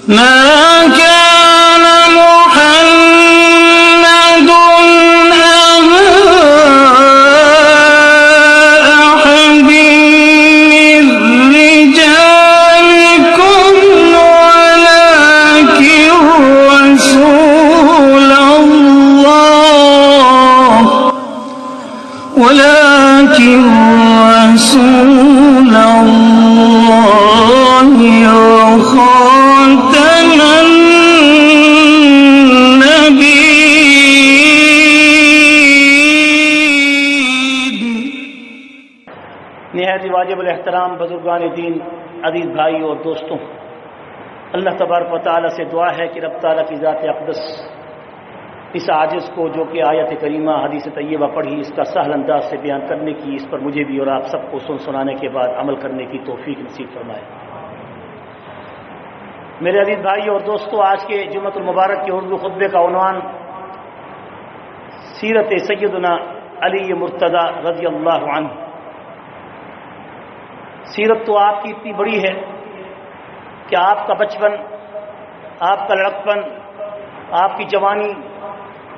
ما كان محمد أبا أحد من رجالكم ولكن رسول الله وخاتم النبيين۔ نہایت واجب الاحترام بزرگان دین، عزیز بھائی اور دوستوں، اللہ تبارک و تعالی سے دعا ہے کہ رب تعالیٰ کی ذات اقدس اس عاجز کو جو کہ آیت کریمہ حدیث طیبہ پڑھی اس کا سہل انداز سے بیان کرنے کی، اس پر مجھے بھی اور آپ سب کو سنانے کے بعد عمل کرنے کی توفیق نصیب فرمائے۔ میرے عزیز بھائی اور دوستوں، آج کے جمعۃ المبارک کے اردو خطبے کا عنوان سیرت سیدنا علی مرتضی رضی اللہ عنہ۔ سیرت تو آپ کی اتنی بڑی ہے کہ آپ کا بچپن، آپ کا لڑکپن، آپ کی جوانی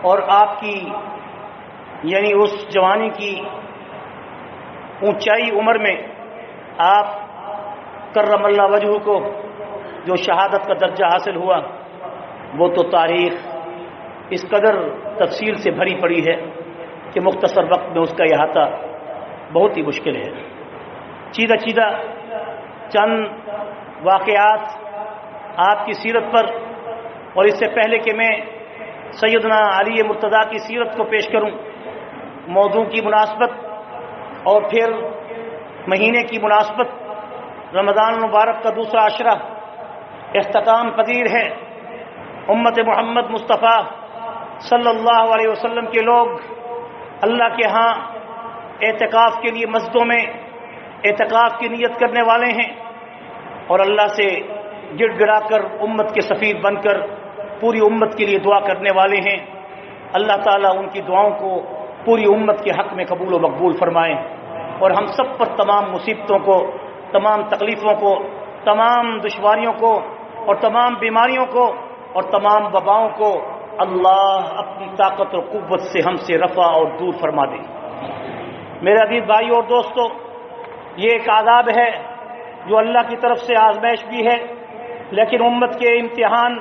اور آپ کی یعنی اس جوانی کی اونچائی عمر میں آپ کرم اللہ وجہہ کو جو شہادت کا درجہ حاصل ہوا، وہ تو تاریخ اس قدر تفصیل سے بھری پڑی ہے کہ مختصر وقت میں اس کا احاطہ بہت ہی مشکل ہے۔ چیدہ چند واقعات آپ کی سیرت پر، اور اس سے پہلے کہ میں سیدنا علی مرتضیٰ کی سیرت کو پیش کروں، موضوع کی مناسبت اور پھر مہینے کی مناسبت، رمضان المبارک کا دوسرا عشرہ اختتام پذیر ہے۔ امت محمد مصطفیٰ صلی اللہ علیہ وسلم کے لوگ اللہ کے ہاں اعتکاف کے لیے مسجدوں میں اعتکاف کی نیت کرنے والے ہیں، اور اللہ سے گڑ گڑا کر امت کے سفیر بن کر پوری امت کے لیے دعا کرنے والے ہیں۔ اللہ تعالیٰ ان کی دعاؤں کو پوری امت کے حق میں قبول و مقبول فرمائیں، اور ہم سب پر تمام مصیبتوں کو، تمام تکلیفوں کو، تمام دشواریوں کو اور تمام بیماریوں کو اور تمام وباؤں کو اللہ اپنی طاقت اور قوت سے ہم سے رفع اور دور فرما دے۔ میرے عزیز بھائی اور دوستو، یہ ایک عذاب ہے جو اللہ کی طرف سے آزمائش بھی ہے، لیکن امت کے امتحان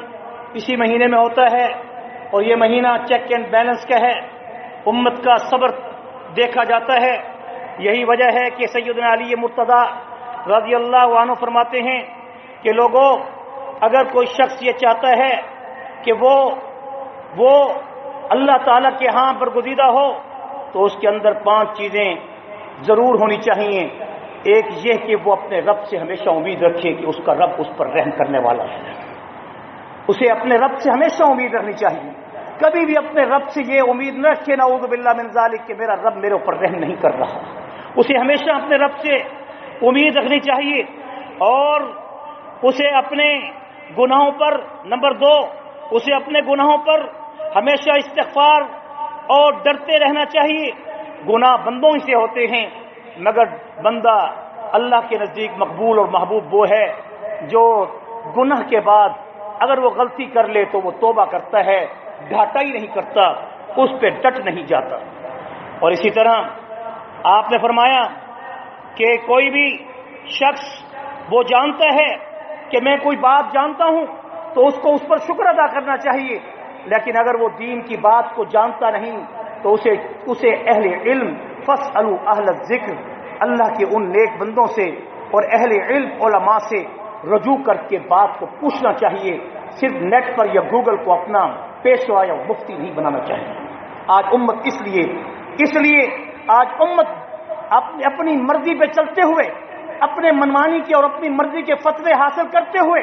اسی مہینے میں ہوتا ہے، اور یہ مہینہ چیک اینڈ بیلنس کا ہے، امت کا صبر دیکھا جاتا ہے۔ یہی وجہ ہے کہ سیدنا علی مرتضیٰ رضی اللہ عنہ فرماتے ہیں کہ لوگوں، اگر کوئی شخص یہ چاہتا ہے کہ وہ اللہ تعالیٰ کے ہاں برگزیدہ ہو تو اس کے اندر 5 چیزیں ضرور ہونی چاہیے۔ ایک یہ کہ وہ اپنے رب سے ہمیشہ امید رکھے کہ اس کا رب اس پر رحم کرنے والا ہے، اسے اپنے رب سے ہمیشہ امید رکھنی چاہیے۔ کبھی بھی اپنے رب سے یہ امید نہ رکھے نعوذ باللہ من ذالک کہ میرا رب میرے اوپر رحم نہیں کر رہا۔ اسے ہمیشہ اپنے رب سے امید رکھنی چاہیے، اور اسے اپنے گناہوں پر، نمبر 2، اسے اپنے گناہوں پر ہمیشہ استغفار اور ڈرتے رہنا چاہیے۔ گناہ بندوں ہی سے ہوتے ہیں، مگر بندہ اللہ کے نزدیک مقبول اور محبوب وہ ہے جو گناہ کے بعد اگر وہ غلطی کر لے تو وہ توبہ کرتا ہے، گھاٹا ہی نہیں کرتا، اس پہ ڈٹ نہیں جاتا۔ اور اسی طرح آپ نے فرمایا کہ کوئی بھی شخص وہ جانتا ہے کہ میں کوئی بات جانتا ہوں تو اس کو اس پر شکر ادا کرنا چاہیے، لیکن اگر وہ دین کی بات کو جانتا نہیں تو اسے اہل علم فاسألوا اہل الذکر، اللہ کے ان نیک بندوں سے اور اہل علم علماء سے رجوع کر کے بات کو پوچھنا چاہیے۔ صرف نیٹ پر یا گوگل کو اپنا پیشوا یا مفتی نہیں بنانا چاہیے۔ آج امت اس لیے آج امت اپنی مرضی پہ چلتے ہوئے، اپنے منمانی کے اور اپنی مرضی کے فتوے حاصل کرتے ہوئے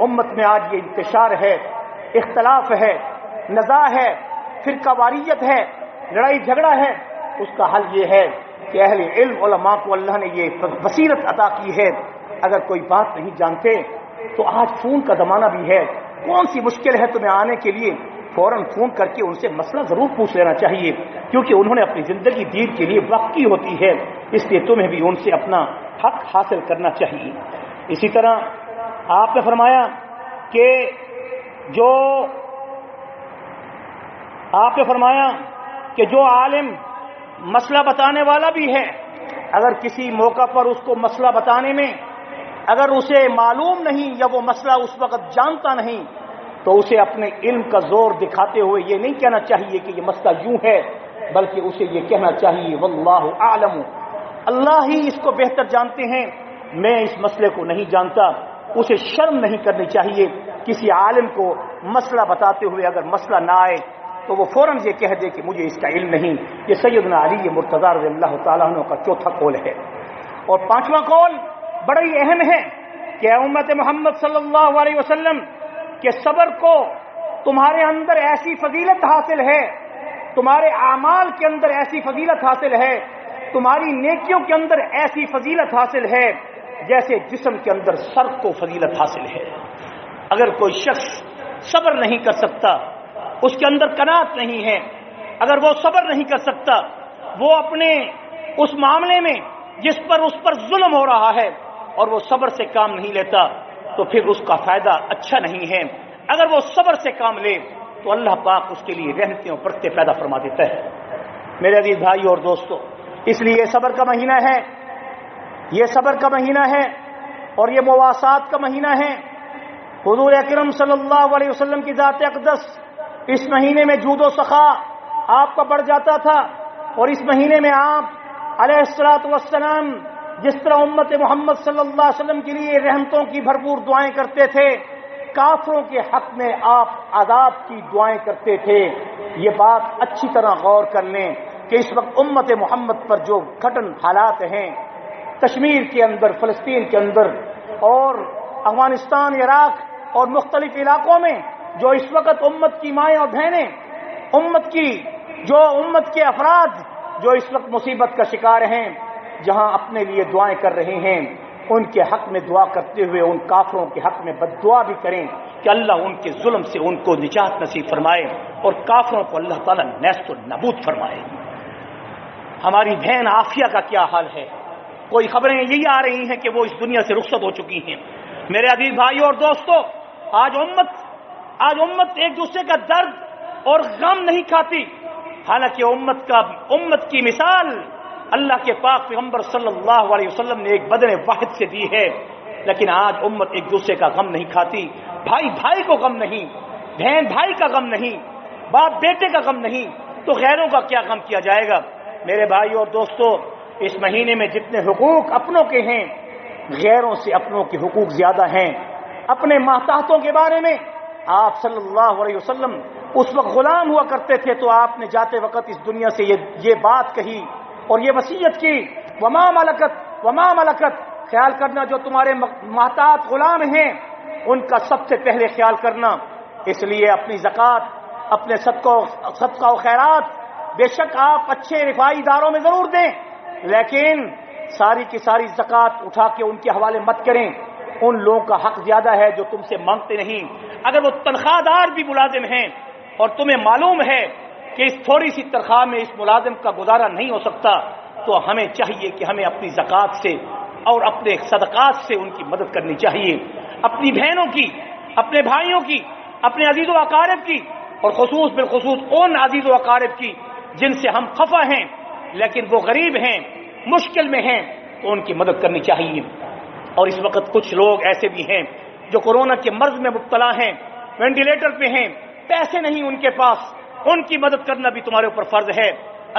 امت میں آج یہ انتشار ہے، اختلاف ہے، نزاع ہے، فرقہ واریت ہے، لڑائی جھگڑا ہے۔ اس کا حل یہ ہے کہ اہل علم علماء کو اللہ نے یہ بصیرت عطا کی ہے، اگر کوئی بات نہیں جانتے تو آج فون کا زمانہ بھی ہے، کون سی مشکل ہے تمہیں آنے کے لیے، فوراً فون کر کے ان سے مسئلہ ضرور پوچھ لینا چاہیے، کیونکہ انہوں نے اپنی زندگی دین کے لیے وقف کی ہوتی ہے، اس لیے تمہیں بھی ان سے اپنا حق حاصل کرنا چاہیے۔ اسی طرح آپ نے فرمایا کہ جو آپ نے فرمایا کہ جو عالم مسئلہ بتانے والا بھی ہے، اگر کسی موقع پر اس کو مسئلہ بتانے میں اگر اسے معلوم نہیں یا وہ مسئلہ اس وقت جانتا نہیں، تو اسے اپنے علم کا زور دکھاتے ہوئے یہ نہیں کہنا چاہیے کہ یہ مسئلہ یوں ہے، بلکہ اسے یہ کہنا چاہیے واللہ اعلم، اللہ ہی اس کو بہتر جانتے ہیں، میں اس مسئلے کو نہیں جانتا۔ اسے شرم نہیں کرنی چاہیے کسی عالم کو مسئلہ بتاتے ہوئے اگر مسئلہ نہ آئے تو وہ فوراً یہ کہہ دے کہ مجھے اس کا علم نہیں۔ یہ سیدنا علی مرتضی رضی اللہ تعالیٰ عنہ کا چوتھا قول ہے۔ اور پانچواں قول بڑا ہی اہم ہے کہ اے امت محمد صلی اللہ علیہ وسلم کہ صبر کو تمہارے اندر ایسی فضیلت حاصل ہے، تمہارے اعمال کے اندر ایسی فضیلت حاصل ہے، تمہاری نیکیوں کے اندر ایسی فضیلت حاصل ہے جیسے جسم کے اندر سر کو فضیلت حاصل ہے۔ اگر کوئی شخص صبر نہیں کر سکتا، اس کے اندر قناعت نہیں ہے، اگر وہ صبر نہیں کر سکتا، وہ اپنے اس معاملے میں جس پر اس پر ظلم ہو رہا ہے اور وہ صبر سے کام نہیں لیتا، تو پھر اس کا فائدہ اچھا نہیں ہے۔ اگر وہ صبر سے کام لے تو اللہ پاک اس کے لیے رحمتیں اور برکتیں پیدا فرما دیتا ہے۔ میرے عزیز بھائی اور دوستو، اس لیے صبر کا مہینہ ہے، یہ صبر کا مہینہ ہے اور یہ مواسات کا مہینہ ہے۔ حضور اکرم صلی اللہ علیہ وسلم کی ذات اقدس اس مہینے میں جود و سخا آپ کا بڑھ جاتا تھا، اور اس مہینے میں آپ علیہ الصلوۃ والسلام جس طرح امت محمد صلی اللہ علیہ وسلم کے لیے رحمتوں کی بھرپور دعائیں کرتے تھے، کافروں کے حق میں آپ عذاب کی دعائیں کرتے تھے۔ یہ بات اچھی طرح غور کر لیں کہ اس وقت امت محمد پر جو گھٹن حالات ہیں کشمیر کے اندر، فلسطین کے اندر اور افغانستان، عراق اور مختلف علاقوں میں، جو اس وقت امت کی مائیں اور بہنیں، امت کے افراد جو اس وقت مصیبت کا شکار ہیں، جہاں اپنے لیے دعائیں کر رہے ہیں، ان کے حق میں دعا کرتے ہوئے ان کافروں کے حق میں بددعا بھی کریں کہ اللہ ان کے ظلم سے ان کو نجات نصیب فرمائے اور کافروں کو اللہ تعالیٰ نیست و نابود فرمائے۔ ہماری بہن عافیہ کا کیا حال ہے؟ کوئی خبریں یہی آ رہی ہیں کہ وہ اس دنیا سے رخصت ہو چکی ہیں۔ میرے عزیز بھائیو اور دوستو، آج امت ایک دوسرے کا درد اور غم نہیں کھاتی، حالانکہ امت کی مثال اللہ کے پاک پیغمبر صلی اللہ علیہ وسلم نے ایک بدن واحد سے دی ہے، لیکن آج امت ایک دوسرے کا غم نہیں کھاتی، بھائی کو غم نہیں، بہن بھائی کا غم نہیں، باپ بیٹے کا غم نہیں، تو غیروں کا کیا غم کیا جائے گا؟ میرے بھائی اور دوستو، اس مہینے میں جتنے حقوق اپنوں کے ہیں، غیروں سے اپنوں کے حقوق زیادہ ہیں۔ اپنے ماتحتوں کے بارے میں آپ صلی اللہ علیہ وسلم اس وقت غلام ہوا کرتے تھے، تو آپ نے جاتے وقت اس دنیا سے یہ بات کہی اور یہ وصیت کی، وما ملکت، خیال کرنا جو تمہارے محتاط غلام ہیں ان کا سب سے پہلے خیال کرنا۔ اس لیے اپنی زکوٰۃ، اپنے صدقہ و خیرات بے شک آپ اچھے رفائی اداروں میں ضرور دیں، لیکن ساری کی ساری زکوٰۃ اٹھا کے ان کے حوالے مت کریں۔ ان لوگوں کا حق زیادہ ہے جو تم سے مانگتے نہیں۔ اگر وہ تنخواہ دار بھی ملازم ہیں اور تمہیں معلوم ہے کہ اس تھوڑی سی تنخواہ میں اس ملازم کا گزارا نہیں ہو سکتا، تو ہمیں چاہیے کہ ہمیں اپنی زکوٰۃ سے اور اپنے صدقات سے ان کی مدد کرنی چاہیے، اپنی بہنوں کی، اپنے بھائیوں کی، اپنے عزیز و اقارب کی، اور بالخصوص ان عزیز و اقارب کی جن سے ہم خفا ہیں لیکن وہ غریب ہیں، مشکل میں ہیں، تو ان کی مدد کرنی چاہیے۔ اور اس وقت کچھ لوگ ایسے بھی ہیں جو کورونا کے مرض میں مبتلا ہیں، وینٹیلیٹر پہ ہیں، پیسے نہیں ان کے پاس، ان کی مدد کرنا بھی تمہارے اوپر فرض ہے۔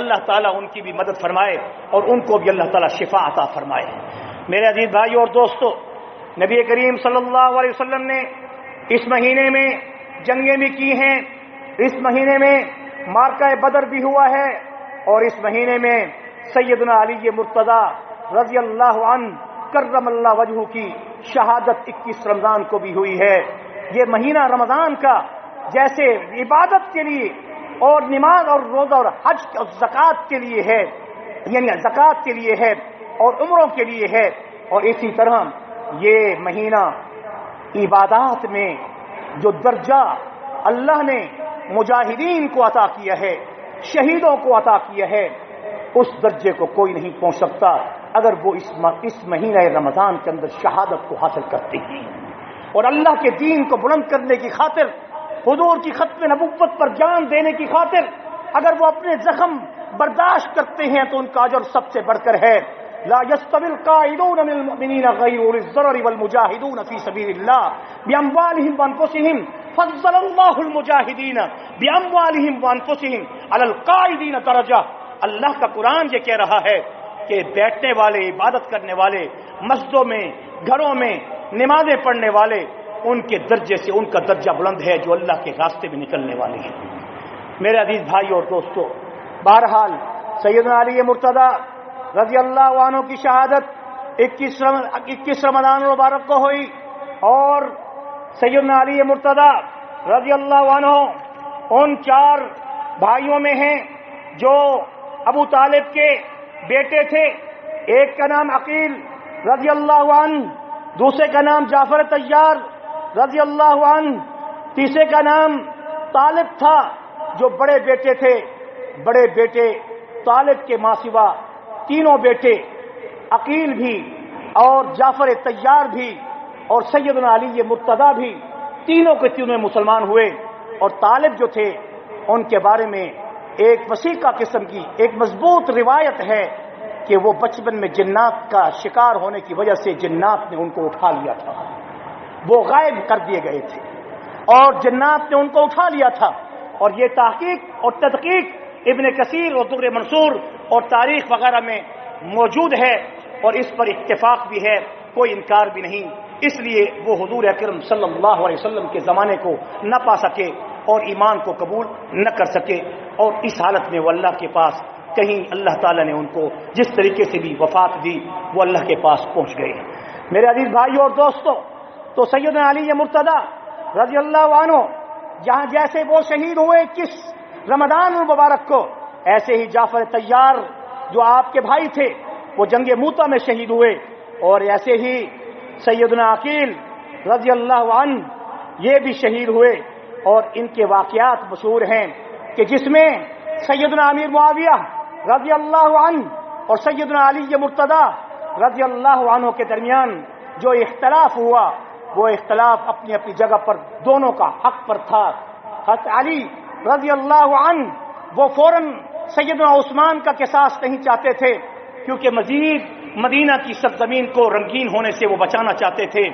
اللہ تعالیٰ ان کی بھی مدد فرمائے اور ان کو بھی اللہ تعالیٰ شفا عطا فرمائے۔ میرے عزیز بھائی اور دوستو، نبی کریم صلی اللہ علیہ وسلم نے اس مہینے میں جنگیں بھی کی ہیں، اس مہینے میں معرکہ بدر بھی ہوا ہے، اور اس مہینے میں سیدنا علی مرتضی رضی اللہ عنہ کرم اللہ وجہہ کی شہادت 21 رمضان کو بھی ہوئی ہے۔ یہ مہینہ رمضان کا جیسے عبادت کے لیے اور نماز اور روزہ اور حج اور زکوٰۃ کے لیے ہے، یعنی زکوٰۃ کے لیے ہے اور عمروں کے لیے ہے، اور اسی طرح یہ مہینہ عبادات میں جو درجہ اللہ نے مجاہدین کو عطا کیا ہے، شہیدوں کو عطا کیا ہے، اس درجے کو کوئی نہیں پہنچ سکتا اگر وہ اس مہینہ رمضان کے اندر شہادت کو حاصل کرتے ہیں۔ اور اللہ کے دین کو بلند کرنے کی خاطر، حضور کی ختم نبوت پر جان دینے کی خاطر اگر وہ اپنے زخم برداشت کرتے ہیں تو ان کا اجر سب سے بڑھ کر ہے۔ لا يستوي القاعدون من المؤمنین غیر اولی الضرر والمجاہدون فی سبیل اللہ باموالہم وانفسہم فضل اللہ المجاہدین باموالہم وانفسہم علی القاعدین درجہ۔ اللہ کا قرآن یہ کہہ رہا ہے کہ بیٹھنے والے، عبادت کرنے والے، مسجدوں میں، گھروں میں نمازیں پڑھنے والے، ان کے درجے سے ان کا درجہ بلند ہے جو اللہ کے راستے میں نکلنے والے ہیں۔ میرے عزیز بھائی اور دوستو، بہرحال سیدنا علی مرتضیٰ رضی اللہ عنہ کی شہادت 21 رمضان المبارک کو ہوئی، اور سیدنا علی مرتضیٰ رضی اللہ عنہ ان 4 بھائیوں میں ہیں جو ابو طالب کے بیٹے تھے۔ ایک کا نام عقیل رضی اللہ عنہ، دوسرے کا نام جعفر طیار رضی اللہ عنہ، تیسرے کا نام طالب تھا جو بڑے بیٹے تھے۔ بڑے بیٹے طالب کے ماں سوا تینوں بیٹے عقیل بھی اور جعفر طیار بھی اور سیدنا علی مرتضیٰ بھی تینوں کے تینوں مسلمان ہوئے۔ اور طالب جو تھے ان کے بارے میں ایک وسیقہ قسم کی ایک مضبوط روایت ہے کہ وہ بچپن میں جنات کا شکار ہونے کی وجہ سے جنات نے ان کو اٹھا لیا تھا، وہ غائب کر دیے گئے تھے اور جنات نے ان کو اٹھا لیا تھا۔ اور یہ تحقیق اور تدقیق ابن کثیر اور در منصور اور تاریخ وغیرہ میں موجود ہے، اور اس پر اتفاق بھی ہے، کوئی انکار بھی نہیں۔ اس لیے وہ حضور اکرم صلی اللہ علیہ وسلم کے زمانے کو نہ پا سکے اور ایمان کو قبول نہ کر سکے، اور اس حالت میں وہ اللہ کے پاس کہیں اللہ تعالیٰ نے ان کو جس طریقے سے بھی وفات دی وہ اللہ کے پاس پہنچ گئے۔ میرے عزیز بھائی اور دوستو، تو سیدنا علی مرتضیٰ رضی اللہ عنہ جہاں جیسے وہ شہید ہوئے 21 رمضان المبارک کو، ایسے ہی جعفر طیار جو آپ کے بھائی تھے وہ جنگ موتا میں شہید ہوئے، اور ایسے ہی سیدنا عقیل رضی اللہ عنہ یہ بھی شہید ہوئے۔ اور ان کے واقعات مشہور ہیں کہ جس میں سیدنا امیر معاویہ رضی اللہ عنہ اور سیدنا علی مرتضیٰ رضی اللہ عنہ کے درمیان جو اختلاف ہوا، وہ اختلاف اپنی اپنی جگہ پر دونوں کا حق پر تھا۔ حضرت علی رضی اللہ عنہ وہ فوراً سیدنا عثمان کا قصاص نہیں چاہتے تھے، کیونکہ مزید مدینہ کی سرزمین کو رنگین ہونے سے وہ بچانا چاہتے تھے،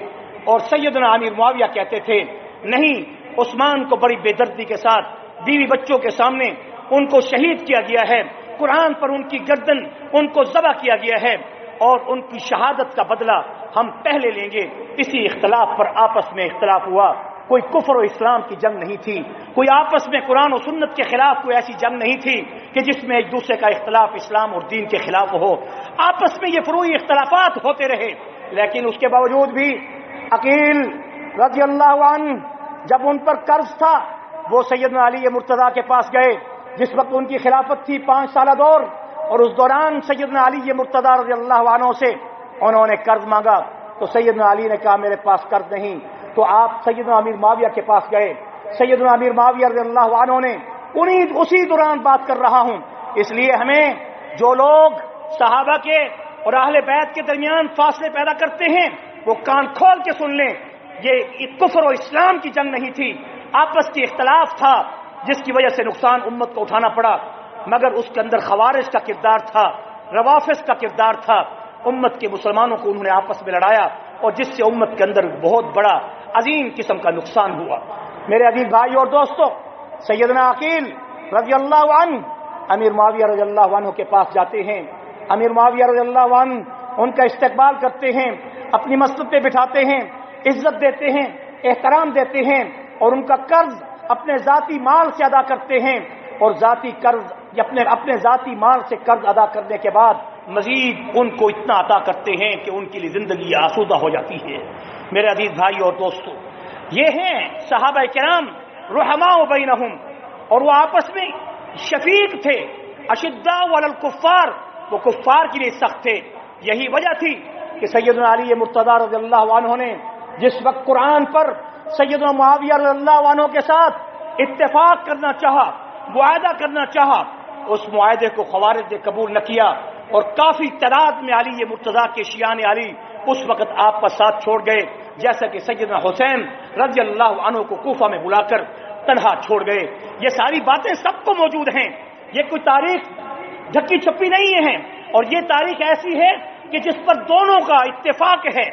اور سیدنا امیر معاویہ کہتے تھے نہیں، عثمان کو بڑی بے دردی کے ساتھ بیوی بچوں کے سامنے ان کو شہید کیا گیا ہے، قرآن پر ان کی گردن ان کو ذبح کیا گیا ہے، اور ان کی شہادت کا بدلہ ہم پہلے لیں گے۔ اسی اختلاف پر آپس میں اختلاف ہوا، کوئی کفر و اسلام کی جنگ نہیں تھی، کوئی آپس میں قرآن و سنت کے خلاف کوئی ایسی جنگ نہیں تھی کہ جس میں ایک دوسرے کا اختلاف اسلام اور دین کے خلاف ہو۔ آپس میں یہ فروعی اختلافات ہوتے رہے، لیکن اس کے باوجود بھی عقیل رضی اللہ عنہ جب ان پر قرض تھا وہ سیدنا علی مرتضیٰ کے پاس گئے، جس وقت ان کی خلافت تھی 5 سالہ دور، اور اس دوران سیدنا علی مرتضیٰ رضی اللہ عنہ سے انہوں نے قرض مانگا، تو سیدنا علی نے کہا میرے پاس قرض نہیں، تو آپ سیدنا امیر معاویہ کے پاس گئے۔ سیدنا امیر معاویہ رضی اللہ عنہ نے اسی دوران بات کر رہا ہوں، اس لیے ہمیں جو لوگ صحابہ کے اور اہل بیت کے درمیان فاصلے پیدا کرتے ہیں وہ کان کھول کے سن لیں، یہ کفر و اسلام کی جنگ نہیں تھی، آپس کی اختلاف تھا جس کی وجہ سے نقصان امت کو اٹھانا پڑا، مگر اس کے اندر خوارج کا کردار تھا، روافض کا کردار تھا۔ امت کے مسلمانوں کو انہوں نے آپس میں لڑایا، اور جس سے امت کے اندر بہت بڑا عظیم قسم کا نقصان ہوا۔ میرے عزیز بھائی اور دوستو، سیدنا عقیل رضی اللہ عنہ امیر معاویہ رضی اللہ عنہ کے پاس جاتے ہیں، امیر معاویہ رضی اللہ عنہ ان کا استقبال کرتے ہیں، اپنی مسجد پہ بٹھاتے ہیں، عزت دیتے ہیں، احترام دیتے ہیں، اور ان کا قرض اپنے ذاتی مال سے ادا کرتے ہیں، اور ذاتی قرض اپنے ذاتی مال سے قرض ادا کرنے کے بعد مزید ان کو اتنا عطا کرتے ہیں کہ ان کے لیے زندگی آسودہ ہو جاتی ہے۔ میرے عزیز بھائی اور دوستو، یہ ہیں صحابہ کرام رحماء بینہم، اور وہ آپس میں شفیق تھے، اشداء علی الکفار، وہ کفار کے لیے سخت تھے۔ یہی وجہ تھی کہ سیدنا علی مرتضیٰ رضی اللہ عنہ نے جس وقت قرآن پر سیدنا معاویہ رضی اللہ عنہ کے ساتھ اتفاق کرنا چاہا، معاہدہ کرنا چاہا، اس معاہدے کو خوارج نے قبول نہ کیا، اور کافی تعداد میں علی مرتضیٰ کے شیعان علی اس وقت آپ کا ساتھ چھوڑ گئے، جیسا کہ سیدنا حسین رضی اللہ عنہ کو کوفہ میں بلا کر تنہا چھوڑ گئے. یہ ساری باتیں سب کو موجود ہیں. یہ کوئی تاریخ ڈھکی چھپی نہیں ہے، اور یہ تاریخ ایسی ہے کہ جس پر دونوں کا اتفاق ہے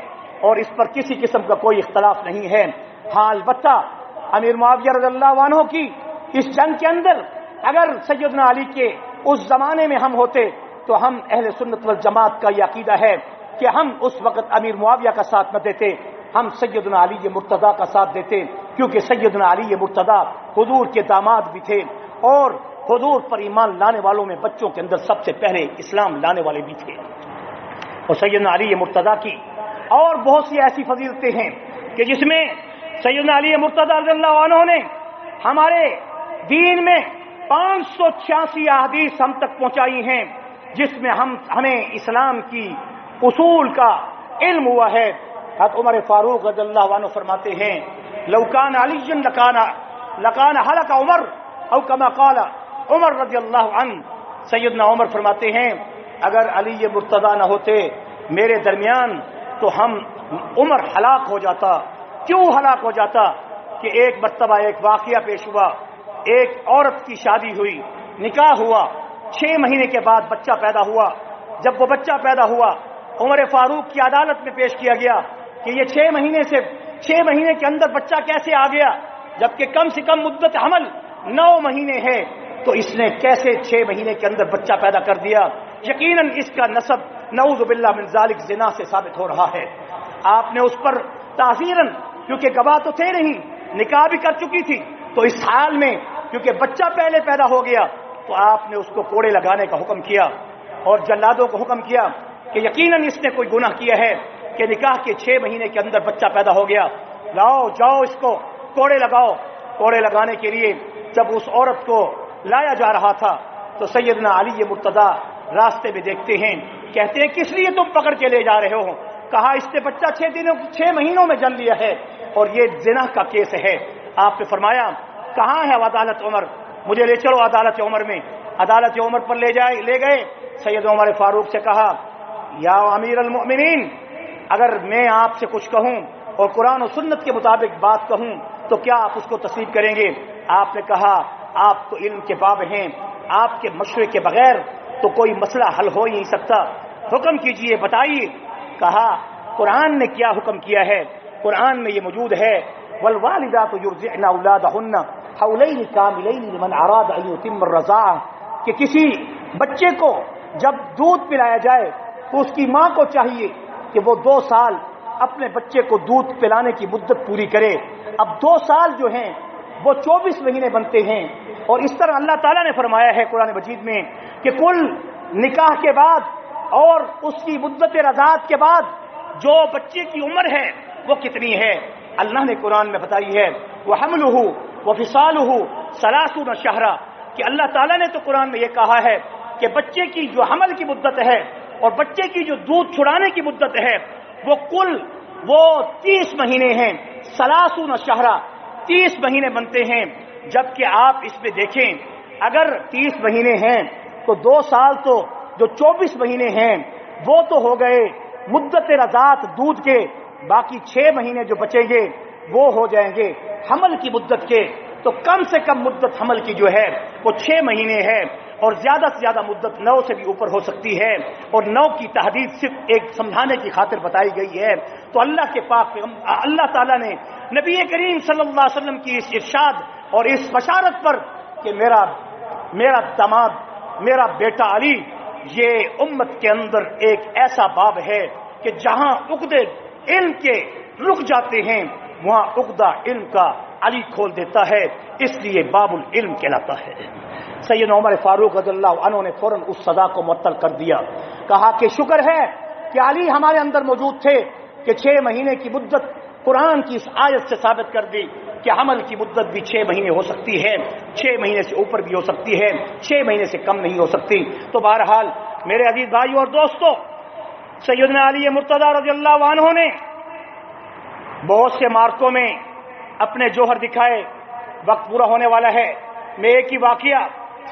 اور اس پر کسی قسم کا کوئی اختلاف نہیں ہے. ہاں البتہ امیر معاویہ رضی اللہ عنہ کی اس جنگ کے اندر اگر سیدنا علی کے اس زمانے میں ہم ہوتے تو ہم اہل سنت والجماعت کا یہ عقیدہ ہے کہ ہم اس وقت امیر معاویہ کا ساتھ نہ دیتے، ہم سیدنا علی مرتضیٰ کا ساتھ دیتے، کیونکہ سیدنا علی مرتضیٰ حضور کے داماد بھی تھے اور حضور پر ایمان لانے والوں میں بچوں کے اندر سب سے پہلے اسلام لانے والے بھی تھے. اور سیدنا علی مرتضیٰ کی اور بہت سی ایسی فضیلتیں ہیں کہ جس میں سیدنا علی مرتضیٰ رضی اللہ عنہ نے ہمارے دین میں 586 احادیث ہم تک پہنچائی ہیں، جس میں ہمیں اسلام کی اصول کا علم ہوا ہے. حضرت عمر فاروق رضی اللہ عنہ فرماتے ہیں لو کان علی لکان ہلک عمر او کما قال عمر رضی اللہ عنہ. سیدنا عمر فرماتے ہیں اگر علی مرتضیٰ نہ ہوتے میرے درمیان تو عمر ہلاک ہو جاتا. کیوں ہلاک ہو جاتا؟ کہ ایک مرتبہ ایک واقعہ پیش ہوا، ایک عورت کی شادی ہوئی، نکاح ہوا، 6 مہینے کے بعد بچہ پیدا ہوا. جب وہ بچہ پیدا ہوا عمر فاروق کی عدالت میں پیش کیا گیا کہ یہ 6 مہینے کے اندر بچہ کیسے آ گیا، جبکہ کم سے کم مدت حمل 9 مہینے ہے، تو اس نے کیسے 6 مہینے کے اندر بچہ پیدا کر دیا؟ یقیناً اس کا نسب نعوذ باللہ من ذالک زنا سے ثابت ہو رہا ہے. آپ نے اس پر تعزیراً، کیونکہ گواہ تو تھے نہیں، نکاح بھی کر چکی تھی، تو اس حال میں کیونکہ بچہ پہلے پیدا ہو گیا تو آپ نے اس کو کوڑے لگانے کا حکم کیا اور جلادوں کو حکم کیا کہ یقیناً اس نے کوئی گناہ کیا ہے کہ نکاح کے 6 مہینے کے اندر بچہ پیدا ہو گیا، جاؤ اس کو کوڑے لگاؤ. کوڑے لگانے کے لیے جب اس عورت کو لایا جا رہا تھا تو سیدنا علی مرتضیٰ راستے میں دیکھتے ہیں، کہتے ہیں کس لیے تم پکڑ کے لے جا رہے ہو؟ کہا اس نے بچہ 6 مہینوں میں جن لیا ہے اور یہ زنا کا کیس ہے. آپ نے فرمایا کہاں ہے عدالت عمر؟ مجھے لے چلو عدالت عمر میں. عدالت عمر پر لے گئے. سید عمر فاروق سے کہا یا امیر المؤمنین، اگر میں آپ سے کچھ کہوں اور قرآن و سنت کے مطابق بات کہوں تو کیا آپ اس کو تسلیم کریں گے؟ آپ نے کہا آپ تو علم کے باب ہیں، آپ کے مشورے کے بغیر تو کوئی مسئلہ حل ہو ہی نہیں سکتا، حکم کیجئے، بتائیے. کہا قرآن نے کیا حکم کیا ہے؟ قرآن میں یہ موجود ہے والوالدات یرضعن اولادهن حولین کاملین لمن اراد ان یتم الرضاعہ، کہ کسی بچے کو جب دودھ پلایا جائے تو اس کی ماں کو چاہیے کہ وہ 2 سال اپنے بچے کو دودھ پلانے کی مدت پوری کرے. اب 2 سال جو ہیں وہ 24 مہینے بنتے ہیں، اور اس طرح اللہ تعالیٰ نے فرمایا ہے قرآن مجید میں کہ کل نکاح کے بعد اور اس کی مدت رضاعت کے بعد جو بچے کی عمر ہے وہ کتنی ہے؟ اللہ نے قرآن میں بتائی ہے وَحَمْلُهُ وَفِصَالُهُ 30 شهرا، کہ اللہ تعالیٰ نے تو قرآن میں یہ کہا ہے کہ بچے کی جو حمل کی مدت ہے اور بچے کی جو دودھ چھڑانے کی مدت ہے وہ کل 30 مہینے ہیں. 30 شهرا 30 مہینے بنتے ہیں. جبکہ آپ اس میں دیکھیں اگر 30 مہینے ہیں تو 2 سال تو جو 24 مہینے ہیں وہ تو ہو گئے مدت رضاعت دودھ کے، باقی 6 مہینے جو بچیں گے وہ ہو جائیں گے حمل کی مدت کے. تو کم سے کم مدت حمل کی جو ہے وہ 6 مہینے ہے، اور زیادہ سے زیادہ مدت 9 سے بھی اوپر ہو سکتی ہے، اور 9 کی تحدید صرف ایک سمجھانے کی خاطر بتائی گئی ہے. تو اللہ کے پاک اللہ تعالیٰ نے نبی کریم صلی اللہ علیہ وسلم کی اس ارشاد اور اس بشارت پر کہ میرا داماد میرا بیٹا علی یہ امت کے اندر ایک ایسا باب ہے کہ جہاں عقدے علم کے رک جاتے ہیں وہاں عقدہ علم کا علی کھول دیتا ہے، اس لیے باب العلم کہلاتا ہے. سیدنا عمر فاروق رضی اللہ عنہ نے فوراً اس سزا کو معطل کر دیا. کہا کہ شکر ہے کہ علی ہمارے اندر موجود تھے کہ 6 مہینے کی مدت قرآن کی اس آیت سے ثابت کر دی کہ حمل کی مدت بھی 6 مہینے ہو سکتی ہے، 6 مہینے سے اوپر بھی ہو سکتی ہے، 6 مہینے سے کم نہیں ہو سکتی. تو بہرحال میرے عزیز بھائیو اور دوستو، سیدنا علی مرتضیٰ رضی اللہ عنہ نے بہت سے مارکوں میں اپنے جوہر دکھائے. وقت پورا ہونے والا ہے، میں ایک ہی واقعہ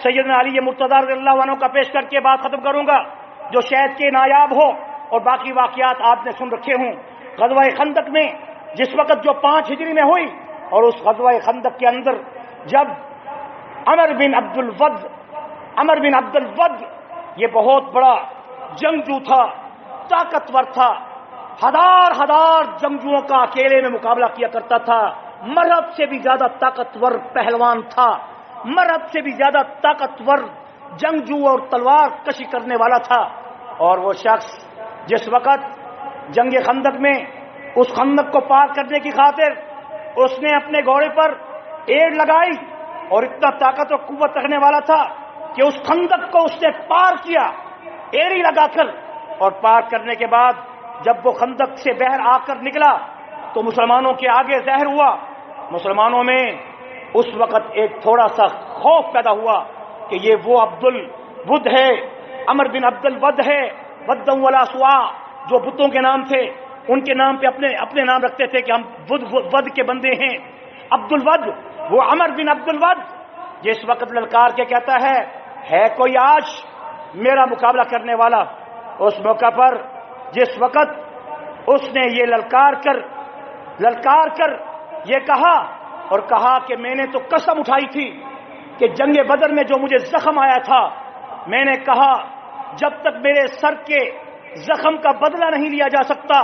سیدنا علی مرتضیٰ رضی اللہ عنہ کا پیش کر کے بات ختم کروں گا جو شاید کے نایاب ہو اور باقی واقعات آپ نے سن رکھے ہوں. غزوہ خندق میں جس وقت جو 5 ہجری میں ہوئی، اور اس غزوہ خندق کے اندر جب عمر بن عبد الود یہ بہت بڑا جنگجو تھا، طاقتور تھا، ہزار جنگجوؤں کا اکیلے میں مقابلہ کیا کرتا تھا، مرد سے بھی زیادہ طاقتور پہلوان تھا، مرد سے بھی زیادہ طاقتور جنگجو اور تلوار کشی کرنے والا تھا، اور وہ شخص جس وقت جنگ خندق میں اس خندق کو پار کرنے کی خاطر اس نے اپنے گھوڑے پر ایڑ لگائی، اور اتنا طاقت اور قوت رکھنے والا تھا کہ اس خندق کو اس نے پار کیا ایڑی لگا کر، اور پار کرنے کے بعد جب وہ خندق سے باہر آ کر نکلا تو مسلمانوں کے آگے ظاہر ہوا، مسلمانوں میں اس وقت ایک تھوڑا سا خوف پیدا ہوا کہ یہ وہ عبد الود ہے، عمر بن عبد الود ہے، ود ولا سوا، جو بتوں کے نام تھے ان کے نام پہ اپنے نام رکھتے تھے کہ ہم ود کے بندے ہیں، عبد الود، وہ عمر بن عبد الود جس وقت للکار کے کہتا ہے کوئی آج میرا مقابلہ کرنے والا، اس موقع پر جس وقت اس نے یہ للکار کر یہ کہا، اور کہا کہ میں نے تو قسم اٹھائی تھی کہ جنگ بدر میں جو مجھے زخم آیا تھا، میں نے کہا جب تک میرے سر کے زخم کا بدلہ نہیں لیا جا سکتا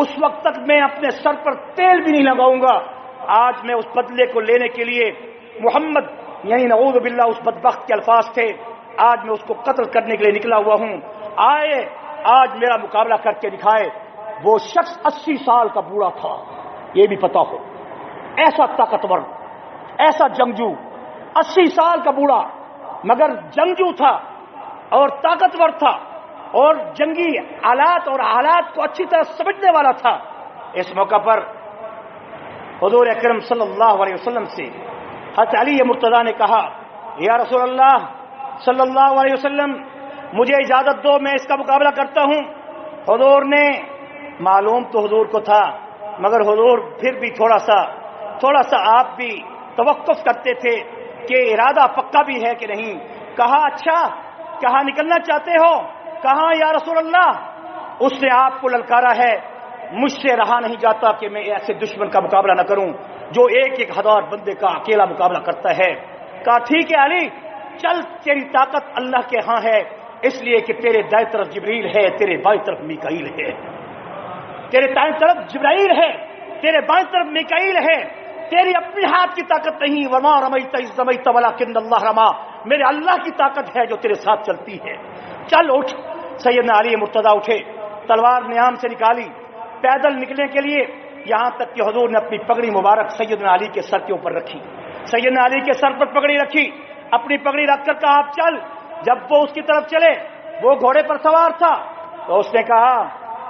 اس وقت تک میں اپنے سر پر تیل بھی نہیں لگاؤں گا، آج میں اس بدلے کو لینے کے لیے محمد یعنی نعوذ باللہ اس بدبخت کے الفاظ تھے، آج میں اس کو قتل کرنے کے لیے نکلا ہوا ہوں، آئے آج میرا مقابلہ کر کے دکھائے۔ وہ شخص 80 سال کا بوڑھا تھا، یہ بھی پتا ہو، ایسا طاقتور، ایسا جنگجو، 80 سال کا بوڑھا، مگر جنگجو تھا اور طاقتور تھا اور جنگی آلات اور حالات کو اچھی طرح سمجھنے والا تھا۔ اس موقع پر حضور اکرم صلی اللہ علیہ وسلم سے حضرت علی مرتضیٰ نے کہا، یا رسول اللہ صلی اللہ علیہ وسلم مجھے اجازت دو، میں اس کا مقابلہ کرتا ہوں۔ حضور نے، معلوم تو حضور کو تھا مگر حضور پھر بھی تھوڑا سا آپ بھی توقف کرتے تھے کہ ارادہ پکا بھی ہے کہ نہیں۔ کہا اچھا، کہاں نکلنا چاہتے ہو؟ کہاں یا رسول اللہ؟ اس نے آپ کو للکارا ہے، مجھ سے رہا نہیں جاتا کہ میں ایسے دشمن کا مقابلہ نہ کروں جو 1,000 بندے کا اکیلا مقابلہ کرتا ہے۔ کہا ٹھیک ہے علی، چل، تیری طاقت اللہ کے ہاں ہے، اس لیے کہ تیرے دائیں طرف جبریل ہے، تیرے بائیں طرف میکائیل ہے، تیرے دائیں طرف جبرائیل ہے، تیرے بائیں طرف میکائیل ہے، تیری اپنی ہاتھ کی طاقت نہیں، وما رمیت اذ رمیت ولکن اللہ رما، میرے اللہ کی طاقت ہے جو تیرے ساتھ چلتی ہے، چل اٹھ۔ سیدنا علی مرتضیٰ اٹھے، تلوار نیام سے نکالی، پیدل نکلنے کے لیے، یہاں تک کہ حضور نے اپنی پگڑی مبارک سیدنا علی کے سر کے اوپر رکھی، سیدنا علی کے سر پر پگڑی رکھی، اپنی پگڑی رکھ کر کہا آپ چل۔ جب وہ اس کی طرف چلے، وہ گھوڑے پر سوار تھا، تو اس نے کہا،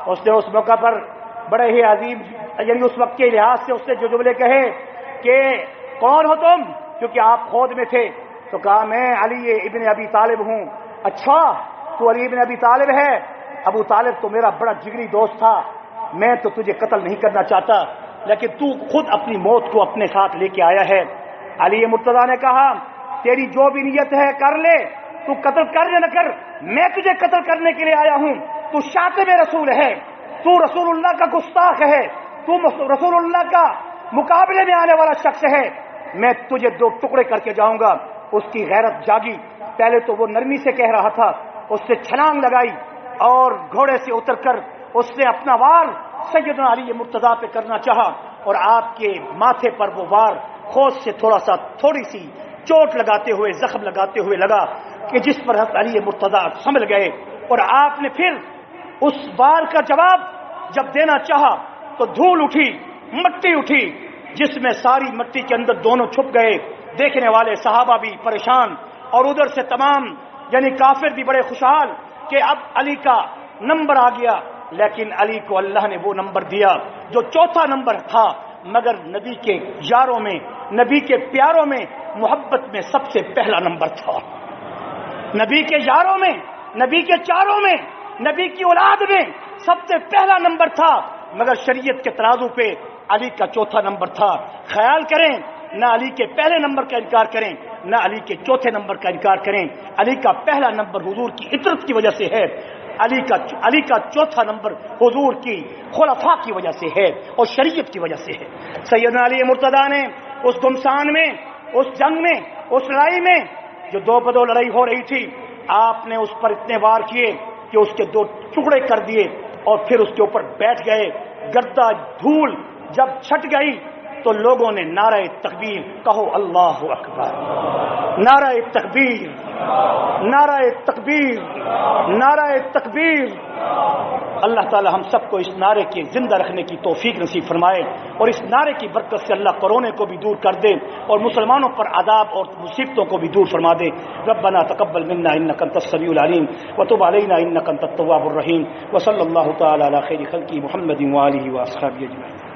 اس نے اس موقع پر بڑے ہی عظیم یعنی اس وقت کے لحاظ سے اس نے جو جملے کہے کہ کون ہو تم، کیونکہ آپ خود میں تھے، تو کہا میں علی ابن ابی طالب ہوں۔ اچھا تو علی ابن ابی طالب ہے؟ ابو طالب تو میرا بڑا جگری دوست تھا، میں تو تجھے قتل نہیں کرنا چاہتا، لیکن تو خود اپنی موت کو اپنے ساتھ لے کے آیا ہے۔ علی مرتضیٰ نے کہا تیری جو بھی نیت ہے کر لے، تو قتل کر یا نہ کر، میں تجھے قتل کرنے کے لیے آیا ہوں، تو شاتم رسول ہے، تو رسول اللہ کا گستاخ ہے، تو رسول اللہ کا مقابلے میں آنے والا شخص ہے، میں تجھے 2 ٹکڑے کر کے جاؤں گا۔ اس کی غیرت جاگی، پہلے تو وہ نرمی سے کہہ رہا تھا، اس نے چھلانگ لگائی اور گھوڑے سے اتر کر اس نے اپنا وار سیدنا علی مرتضیٰ پہ کرنا چاہا، اور آپ کے ماتھے پر وہ وار خود سے تھوڑی سی چوٹ لگاتے ہوئے، زخم لگاتے ہوئے لگا کہ جس پر حضرت علی مرتضیٰ سنبھل گئے، اور آپ نے پھر اس وار کا جواب جب دینا چاہا تو دھول اٹھی، مٹی اٹھی، جس میں ساری مٹی کے اندر دونوں چھپ گئے، دیکھنے والے صحابہ بھی پریشان، اور ادھر سے تمام یعنی کافر بھی بڑے خوشحال کہ اب علی کا نمبر آ گیا، لیکن علی کو اللہ نے وہ نمبر دیا جو 4تھا نمبر تھا، مگر نبی کے یاروں میں، نبی کے پیاروں میں، محبت میں سب سے پہلا نمبر تھا، نبی کے یاروں میں، نبی کے چاروں میں، نبی کی اولاد میں سب سے پہلا نمبر تھا، مگر شریعت کے ترازو پہ علی کا 4تھا نمبر تھا۔ خیال کریں، نہ علی کے پہلے نمبر کا انکار کریں، نہ علی کے 4تھے نمبر کا انکار کریں، علی کا پہلا نمبر حضور کی عطرت کی وجہ سے ہے، علی کا چوتھا نمبر حضور کی خلفاء کی وجہ سے ہے اور شریعت کی وجہ سے ہے۔ سیدنا علی مرتضیٰ نے اس گمسان میں، اس جنگ میں، اس لڑائی میں جو دو بدو لڑائی ہو رہی تھی، آپ نے اس پر اتنے وار کیے کہ اس کے 2 ٹکڑے کر دیے اور پھر اس کے اوپر بیٹھ گئے۔ گردہ دھول جب چھٹ گئی تو لوگوں نے نعرہ تکبیر، کہو اللہ اکبر، نعرہ تکبیر، نعرہ تکبیر، نعرہ تکبیر۔ اللہ تعالی ہم سب کو اس نعرے کے زندہ رکھنے کی توفیق نصیب فرمائے اور اس نعرے کی برکت سے اللہ کورونے کو بھی دور کر دے اور مسلمانوں پر عذاب اور مصیبتوں کو بھی دور فرما دے۔ ربنا تقبل منا انك انت السميع العليم وتب علينا انك انت التواب الرحيم وصلى الله تعالى على خير خلقه محمد وآله واصحابه اجمعين۔